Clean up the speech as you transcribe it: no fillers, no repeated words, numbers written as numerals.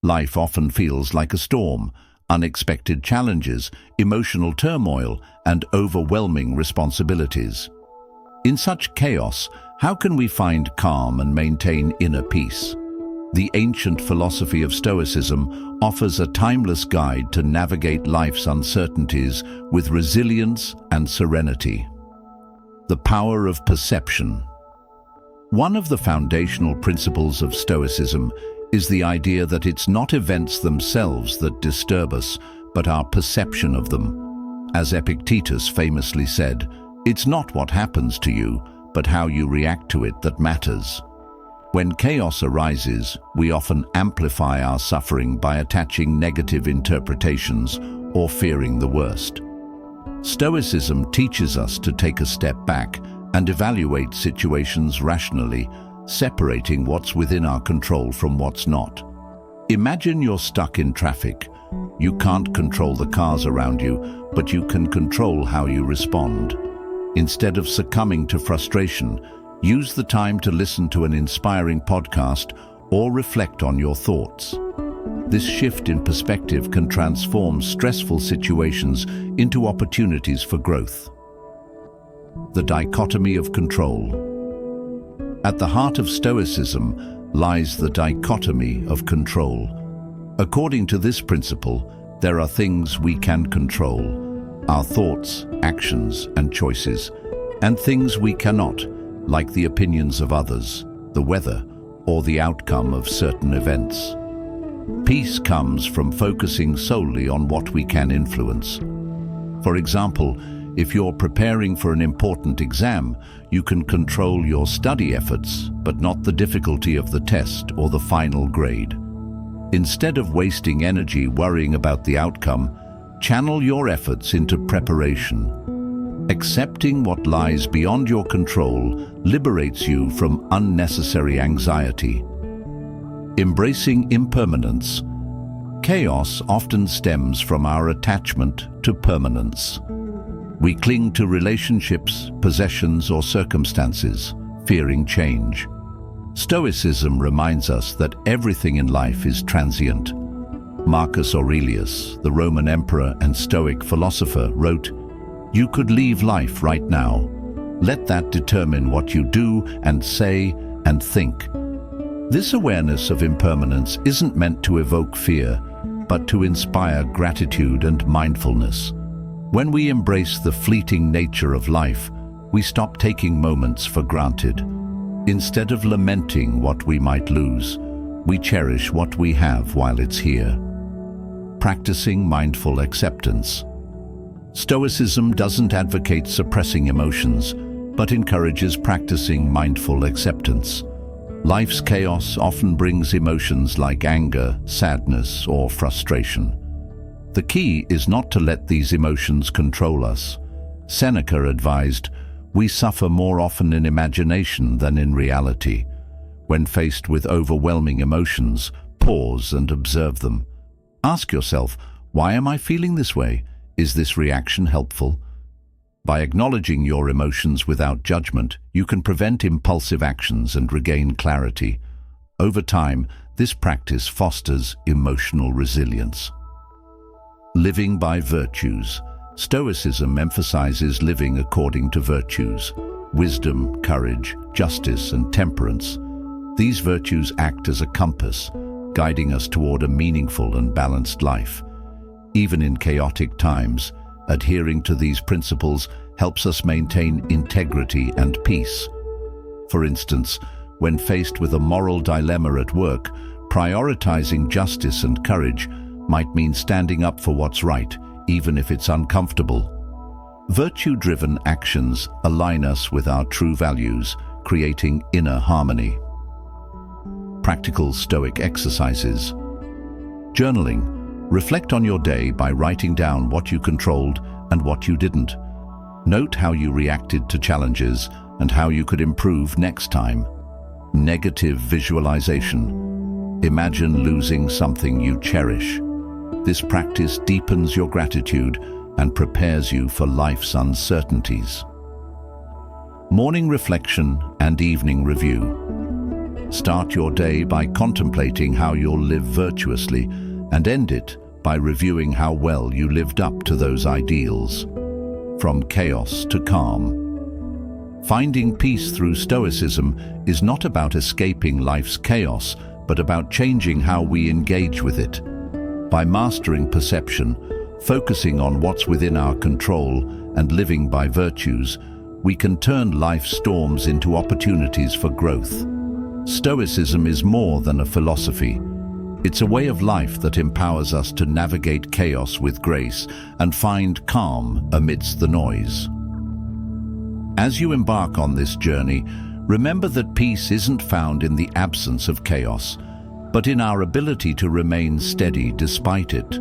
Life often feels like a storm, unexpected challenges, emotional turmoil, and overwhelming responsibilities. In such chaos, how can we find calm and maintain inner peace? The ancient philosophy of Stoicism offers a timeless guide to navigate life's uncertainties with resilience and serenity. The power of perception. One of the foundational principles of Stoicism is the idea that it's not events themselves that disturb us, but our perception of them. As Epictetus famously said, "It's not what happens to you, but how you react to it that matters." When chaos arises, we often amplify our suffering by attaching negative interpretations or fearing the worst. Stoicism teaches us to take a step back and evaluate situations rationally, separating what's within our control from what's not. Imagine you're stuck in traffic. You can't control the cars around you, but you can control how you respond. Instead of succumbing to frustration, use the time to listen to an inspiring podcast or reflect on your thoughts. This shift in perspective can transform stressful situations into opportunities for growth. The dichotomy of control. At the heart of Stoicism lies the dichotomy of control. According to this principle, there are things we can control, our thoughts, actions, and choices, and things we cannot, like the opinions of others, the weather, or the outcome of certain events. Peace comes from focusing solely on what we can influence. For example, if you're preparing for an important exam, you can control your study efforts, but not the difficulty of the test or the final grade. Instead of wasting energy worrying about the outcome, channel your efforts into preparation. Accepting what lies beyond your control liberates you from unnecessary anxiety. Embracing impermanence. Chaos often stems from our attachment to permanence. We cling to relationships, possessions, or circumstances, fearing change. Stoicism reminds us that everything in life is transient. Marcus Aurelius, the Roman emperor and Stoic philosopher, wrote, "You could leave life right now. Let that determine what you do and say and think." This awareness of impermanence isn't meant to evoke fear, but to inspire gratitude and mindfulness. When we embrace the fleeting nature of life, we stop taking moments for granted. Instead of lamenting what we might lose, we cherish what we have while it's here. Practicing mindful acceptance. Stoicism doesn't advocate suppressing emotions, but encourages practicing mindful acceptance. Life's chaos often brings emotions like anger, sadness, or frustration. The key is not to let these emotions control us. Seneca advised, "We suffer more often in imagination than in reality." When faced with overwhelming emotions, pause and observe them. Ask yourself, why am I feeling this way? Is this reaction helpful? By acknowledging your emotions without judgment, you can prevent impulsive actions and regain clarity. Over time, this practice fosters emotional resilience. Living by virtues. Stoicism emphasizes living according to virtues: wisdom, courage, justice, and temperance. These virtues act as a compass, guiding us toward a meaningful and balanced life. Even in chaotic times, adhering to these principles helps us maintain integrity and peace. For instance, when faced with a moral dilemma at work, prioritizing justice and courage might mean standing up for what's right, even if it's uncomfortable. Virtue-driven actions align us with our true values, creating inner harmony. Practical Stoic exercises. Journaling. Reflect on your day by writing down what you controlled and what you didn't. Note how you reacted to challenges and how you could improve next time. Negative visualization. Imagine losing something you cherish. This practice deepens your gratitude and prepares you for life's uncertainties. Morning reflection and evening review. Start your day by contemplating how you'll live virtuously and end it by reviewing how well you lived up to those ideals. From chaos to calm. Finding peace through Stoicism is not about escaping life's chaos, but about changing how we engage with it. By mastering perception, focusing on what's within our control, and living by virtues, we can turn life's storms into opportunities for growth. Stoicism is more than a philosophy. It's a way of life that empowers us to navigate chaos with grace and find calm amidst the noise. As you embark on this journey, remember that peace isn't found in the absence of chaos, but in our ability to remain steady despite it.